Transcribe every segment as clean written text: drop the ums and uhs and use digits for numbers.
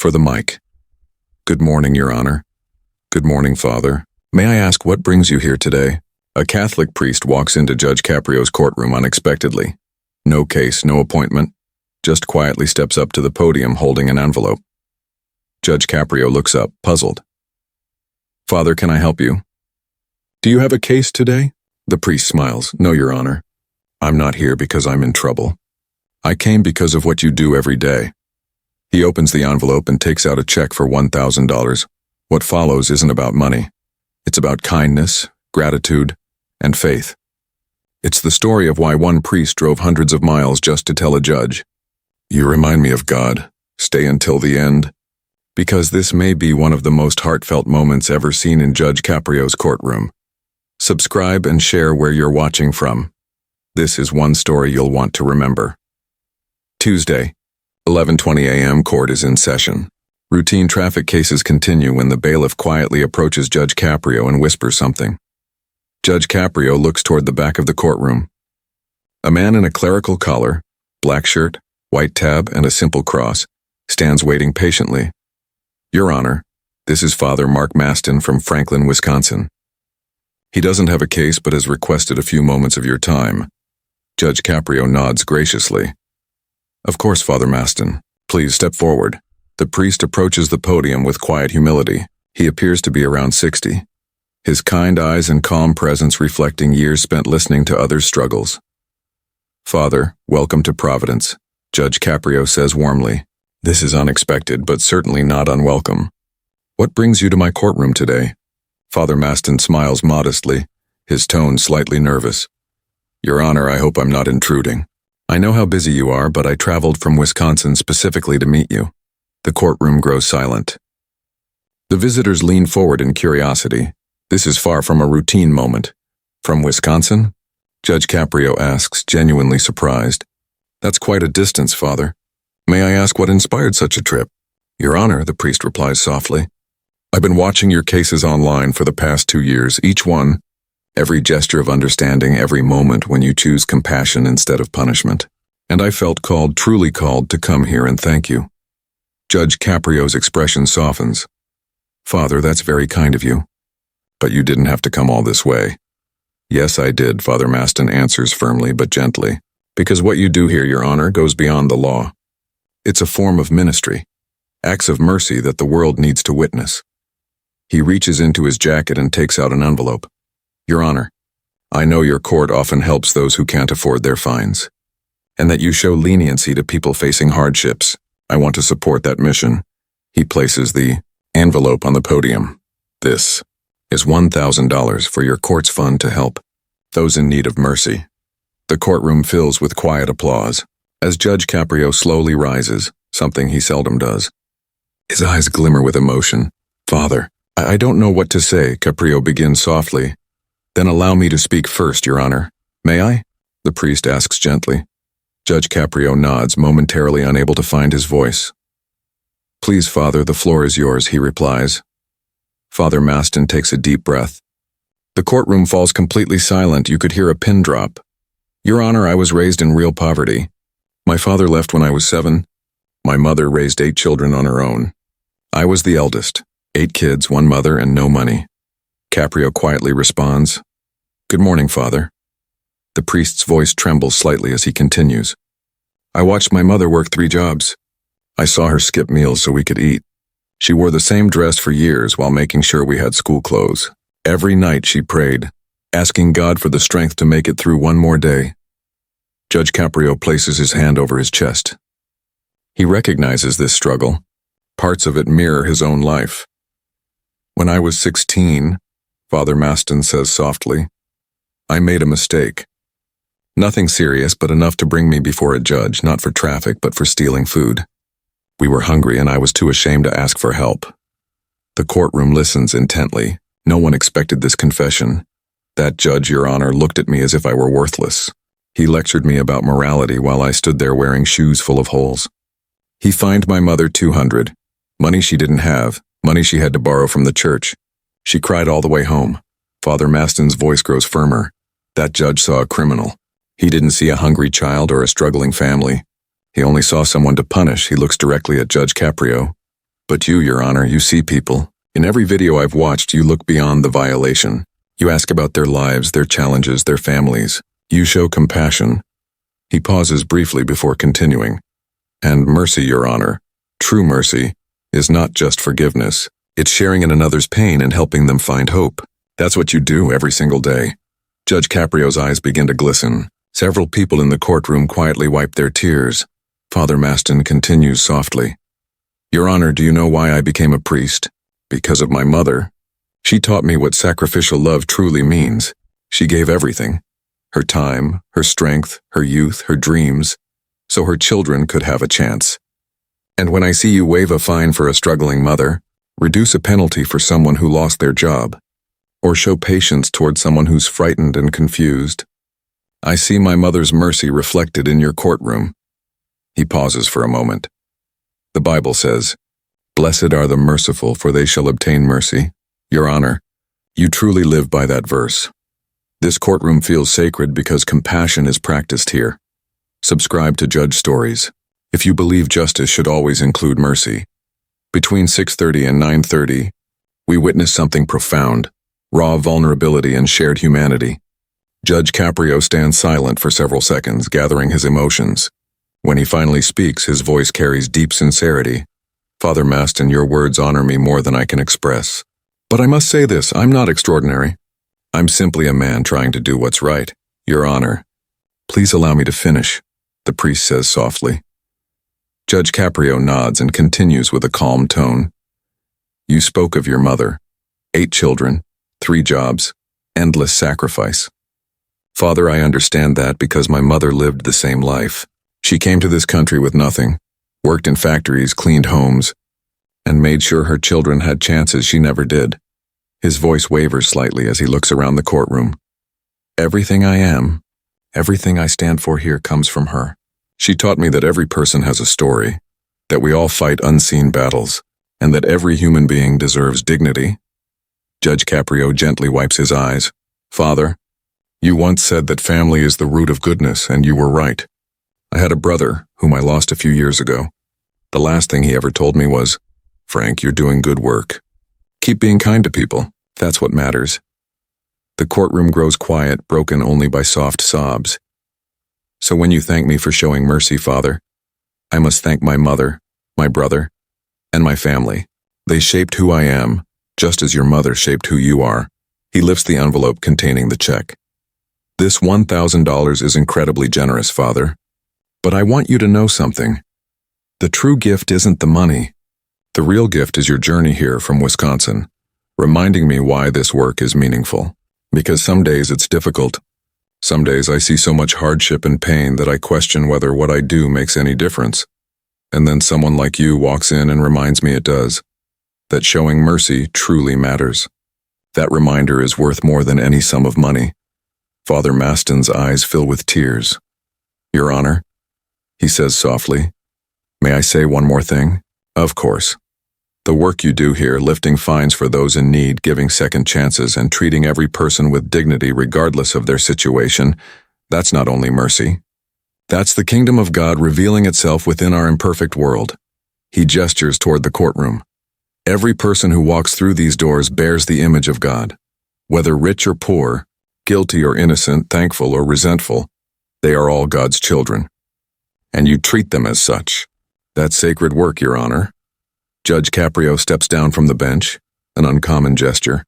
For the mic. Good morning, Your Honor. Good morning, Father. May I ask what brings you here today? A Catholic priest walks into Judge Caprio's courtroom unexpectedly. No case, no appointment. Just quietly steps up to the podium holding an envelope. Judge Caprio looks up, puzzled. Father, can I help you? Do you have a case today? The priest smiles. No, Your Honor. I'm not here because I'm in trouble. I came because of what you do every day. He opens the envelope and takes out a check for $1,000. What follows isn't about money. It's about kindness, gratitude, and faith. It's the story of why one priest drove hundreds of miles just to tell a judge, "You remind me of God. Stay until the end." Because this may be one of the most heartfelt moments ever seen in Judge Caprio's courtroom. Subscribe and share where you're watching from. This is one story you'll want to remember. Tuesday, 11:20 a.m. Court is in session. Routine traffic cases continue when the bailiff quietly approaches Judge Caprio and whispers something. Judge Caprio looks toward the back of the courtroom. A man in a clerical collar, black shirt, white tab, and a simple cross stands waiting patiently. Your Honor, this is Father Mark Maston from Franklin, Wisconsin. He doesn't have a case but has requested a few moments of your time. Judge Caprio nods graciously. Of course, Father Maston. Please step forward. The priest approaches the podium with quiet humility. He appears to be around 60. His kind eyes and calm presence reflecting years spent listening to others' struggles. Father, welcome to Providence, Judge Caprio says warmly. This is unexpected, but certainly not unwelcome. What brings you to my courtroom today? Father Maston smiles modestly, his tone slightly nervous. Your Honor, I hope I'm not intruding. I know how busy you are, but I traveled from Wisconsin specifically to meet you. The courtroom grows silent. The visitors lean forward in curiosity. This is far from a routine moment. From Wisconsin? Judge Caprio asks, genuinely surprised. That's quite a distance, Father. May I ask what inspired such a trip? Your Honor, the priest replies softly. I've been watching your cases online for the past 2 years, each one. Every gesture of understanding, every moment when you choose compassion instead of punishment. And I felt called, truly called, to come here and thank you. Judge Caprio's expression softens. Father, that's very kind of you. But you didn't have to come all this way. Yes, I did, Father Maston answers firmly but gently. Because what you do here, Your Honor, goes beyond the law. It's a form of ministry. Acts of mercy that the world needs to witness. He reaches into his jacket and takes out an envelope. Your Honor, I know your court often helps those who can't afford their fines, and that you show leniency to people facing hardships. I want to support that mission. He places the envelope on the podium. This is $1,000 for your court's fund to help those in need of mercy. The courtroom fills with quiet applause as Judge Caprio slowly rises, something he seldom does. His eyes glimmer with emotion. Father, I don't know what to say, Caprio begins softly. Then allow me to speak first, Your Honor. May I? The priest asks gently. Judge Caprio nods, momentarily unable to find his voice. Please, Father, the floor is yours, he replies. Father Maston takes a deep breath. The courtroom falls completely silent. You could hear a pin drop. Your Honor, I was raised in real poverty. My father left when I was 7. My mother raised 8 children on her own. I was the eldest. 8 kids, 1 mother, and no money. Caprio quietly responds, Good morning, Father. The priest's voice trembles slightly as he continues. I watched my mother work 3 jobs. I saw her skip meals so we could eat. She wore the same dress for years while making sure we had school clothes. Every night she prayed, asking God for the strength to make it through one more day. Judge Caprio places his hand over his chest. He recognizes this struggle. Parts of it mirror his own life. When I was 16, Father Maston says softly, I made a mistake. Nothing serious, but enough to bring me before a judge, not for traffic, but for stealing food. We were hungry and I was too ashamed to ask for help. The courtroom listens intently. No one expected this confession. That judge, Your Honor, looked at me as if I were worthless. He lectured me about morality while I stood there wearing shoes full of holes. He fined my mother $200, money she didn't have, money she had to borrow from the church. She cried all the way home. Father Maston's voice grows firmer. That judge saw a criminal. He didn't see a hungry child or a struggling family. He only saw someone to punish. He looks directly at Judge Caprio. But you, Your Honor, you see people. In every video I've watched, you look beyond the violation. You ask about their lives, their challenges, their families. You show compassion. He pauses briefly before continuing. And mercy, Your Honor, true mercy, is not just forgiveness. It's sharing in another's pain and helping them find hope. That's what you do every single day. Judge Caprio's eyes begin to glisten. Several people in the courtroom quietly wipe their tears. Father Maston continues softly. Your Honor, do you know why I became a priest? Because of my mother. She taught me what sacrificial love truly means. She gave everything. Her time, her strength, her youth, her dreams, so her children could have a chance. And when I see you waive a fine for a struggling mother, reduce a penalty for someone who lost their job, or show patience toward someone who's frightened and confused, I see my mother's mercy reflected in your courtroom. He pauses for a moment. The Bible says, "Blessed are the merciful, for they shall obtain mercy." Your Honor, you truly live by that verse. This courtroom feels sacred because compassion is practiced here. Subscribe to Judge Stories. If you believe justice should always include mercy. Between 6:30 and 9:30, we witness something profound, raw vulnerability and shared humanity. Judge Caprio stands silent for several seconds, gathering his emotions. When he finally speaks, his voice carries deep sincerity. Father Maston, your words honor me more than I can express. But I must say this, I'm not extraordinary. I'm simply a man trying to do what's right. Your Honor, please allow me to finish, the priest says softly. Judge Caprio nods and continues with a calm tone. You spoke of your mother. 8 children, 3 jobs, endless sacrifice. Father, I understand that because my mother lived the same life. She came to this country with nothing, worked in factories, cleaned homes, and made sure her children had chances she never did. His voice wavers slightly as he looks around the courtroom. Everything I am, everything I stand for here comes from her. She taught me that every person has a story, that we all fight unseen battles, and that every human being deserves dignity. Judge Caprio gently wipes his eyes. Father, you once said that family is the root of goodness, and you were right. I had a brother whom I lost a few years ago. The last thing he ever told me was, Frank, you're doing good work. Keep being kind to people. That's what matters. The courtroom grows quiet, broken only by soft sobs. So when you thank me for showing mercy, Father, I must thank my mother, my brother, and my family. They shaped who I am, just as your mother shaped who you are. He lifts the envelope containing the check. This $1,000 is incredibly generous, Father. But I want you to know something. The true gift isn't the money. The real gift is your journey here from Wisconsin, reminding me why this work is meaningful. Because some days it's difficult. Some days I see so much hardship and pain that I question whether what I do makes any difference. And then someone like you walks in and reminds me it does. That showing mercy truly matters. That reminder is worth more than any sum of money. Father Maston's eyes fill with tears. Your Honor, he says softly, may I say one more thing? Of course. The work you do here, lifting fines for those in need, giving second chances, and treating every person with dignity regardless of their situation, that's not only mercy. That's the kingdom of God revealing itself within our imperfect world. He gestures toward the courtroom. Every person who walks through these doors bears the image of God. Whether rich or poor, guilty or innocent, thankful or resentful, they are all God's children. And you treat them as such. That's sacred work, Your Honor. Judge Caprio steps down from the bench, an uncommon gesture,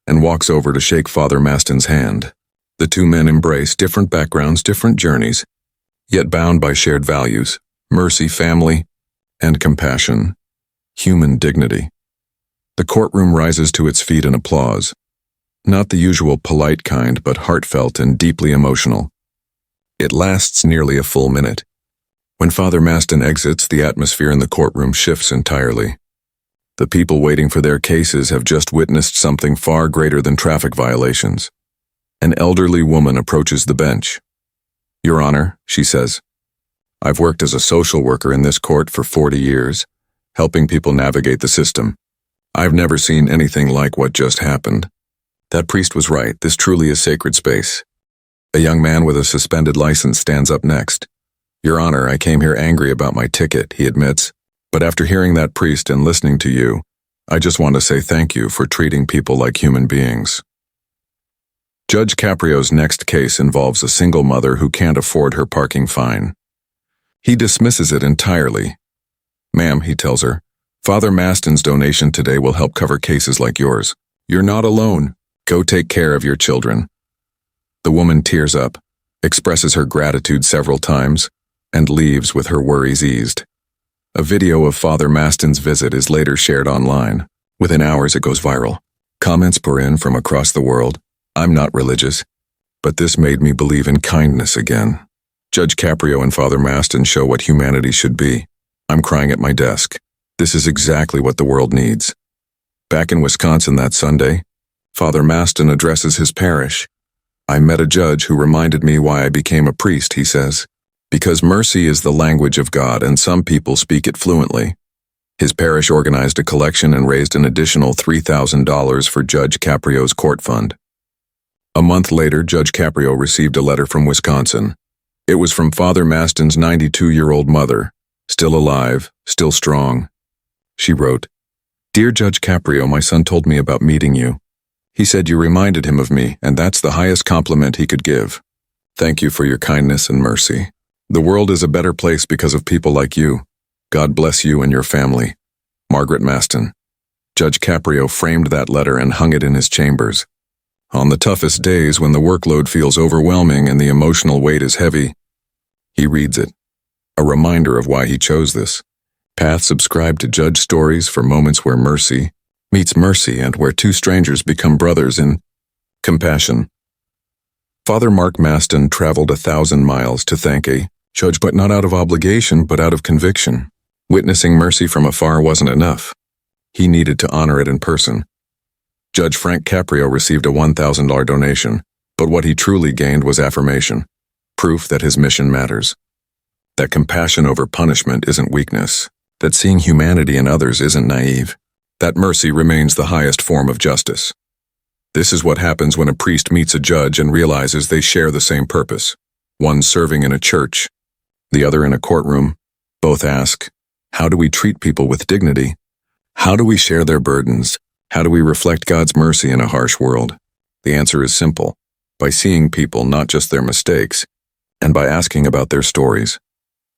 and walks over to shake Father Maston's hand. The two men embrace, different backgrounds, different journeys, yet bound by shared values, mercy, family, and compassion, human dignity. The courtroom rises to its feet in applause, not the usual polite kind, but heartfelt and deeply emotional. It lasts nearly a full minute. When Father Maston exits, the atmosphere in the courtroom shifts entirely. The people waiting for their cases have just witnessed something far greater than traffic violations. An elderly woman approaches the bench. Your Honor, she says, I've worked as a social worker in this court for 40 years, helping people navigate the system. I've never seen anything like what just happened. That priest was right, this truly is sacred space. A young man with a suspended license stands up next. Your Honor, I came here angry about my ticket, he admits. But after hearing that priest and listening to you, I just want to say thank you for treating people like human beings. Judge Caprio's next case involves a single mother who can't afford her parking fine. He dismisses it entirely. "Ma'am," he tells her, "Father Maston's donation today will help cover cases like yours. You're not alone. Go take care of your children." The woman tears up, expresses her gratitude several times, and leaves with her worries eased. A video of Father Maston's visit is later shared online. Within hours it goes viral. Comments pour in from across the world. "I'm not religious, but this made me believe in kindness again." Judge Caprio and Father Maston show what humanity should be. I'm crying at my desk. This is exactly what the world needs. Back in Wisconsin that Sunday, Father Maston addresses his parish. "I met a judge who reminded me why I became a priest," he says. "Because mercy is the language of God and some people speak it fluently." His parish organized a collection and raised an additional $3,000 for Judge Caprio's court fund. A month later, Judge Caprio received a letter from Wisconsin. It was from Father Maston's 92-year-old mother, still alive, still strong. She wrote, "Dear Judge Caprio, my son told me about meeting you. He said you reminded him of me, and that's the highest compliment he could give. Thank you for your kindness and mercy. The world is a better place because of people like you. God bless you and your family. Margaret Maston." Judge Caprio framed that letter and hung it in his chambers. On the toughest days when the workload feels overwhelming and the emotional weight is heavy, he reads it. A reminder of why he chose this. Path subscribe to Judge Stories for moments where mercy meets mercy and where two strangers become brothers in compassion. Father Mark Maston traveled 1,000 miles to thank a judge, but not out of obligation, but out of conviction. Witnessing mercy from afar wasn't enough. He needed to honor it in person. Judge Frank Caprio received a $1,000 donation, but what he truly gained was affirmation, proof that his mission matters. That compassion over punishment isn't weakness, that seeing humanity in others isn't naive, that mercy remains the highest form of justice. This is what happens when a priest meets a judge and realizes they share the same purpose. One serving in a church, the other in a courtroom. Both ask, how do we treat people with dignity? How do we share their burdens? How do we reflect God's mercy in a harsh world? The answer is simple, by seeing people, not just their mistakes, and by asking about their stories.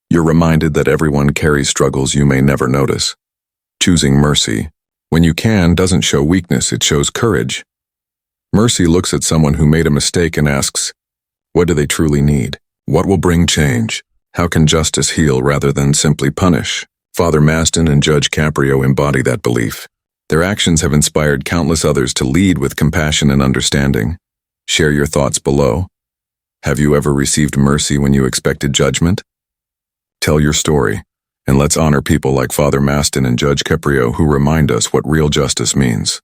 You're reminded that everyone carries struggles you may never notice. Choosing mercy, when you can, doesn't show weakness, it shows courage. Mercy looks at someone who made a mistake and asks, what do they truly need? What will bring change? How can justice heal rather than simply punish? Father Maston and Judge Caprio embody that belief. Their actions have inspired countless others to lead with compassion and understanding. Share your thoughts below. Have you ever received mercy when you expected judgment? Tell your story, and let's honor people like Father Maston and Judge Caprio who remind us what real justice means.